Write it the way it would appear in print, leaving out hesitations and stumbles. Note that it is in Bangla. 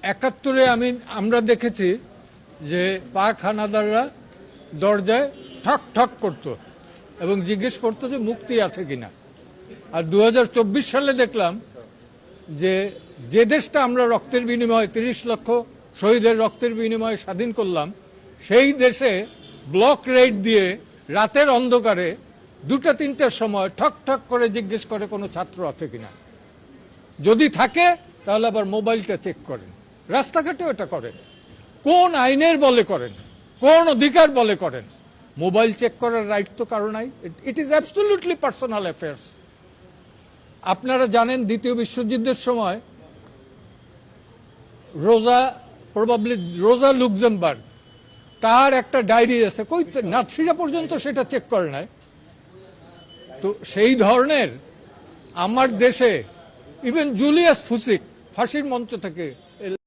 একাত্তরে আমরা দেখেছি যে পাক হানাদাররা দরজায় ঠক ঠক করত এবং জিজ্ঞেস করতো যে মুক্তি আছে কিনা। আর 2024 সালে দেখলাম যে যে দেশটা আমরা রক্তের বিনিময়ে 30 লক্ষ শহীদের রক্তের বিনিময়ে স্বাধীন করলাম, সেই দেশে ব্লক রেড দিয়ে রাতের অন্ধকারে 2টা-3টার সময় ঠক ঠক করে জিজ্ঞেস করে কোনো ছাত্র আছে কিনা। যদি থাকে তাহলে আবার মোবাইলটা চেক করেন, রাস্তাঘাটেও এটা করেন। কোন আইনের বলে করেন, কোন অধিকার বলে করেন? মোবাইল চেক করার রাইট তো কারো নাই। It is absolutely personal affairs. আপনারা জানেন দ্বিতীয় বিশ্বযুদ্ধের সময় রোজা লুক্সেমবার্গ, তার একটা ডায়েরি আছে, কই নাৎসিরা পর্যন্ত সেটা চেক করে নাই। তো সেই ধরনের আমার দেশে ইভেন জুলিয়াস ফুসিক ফাঁসির মঞ্চ থেকে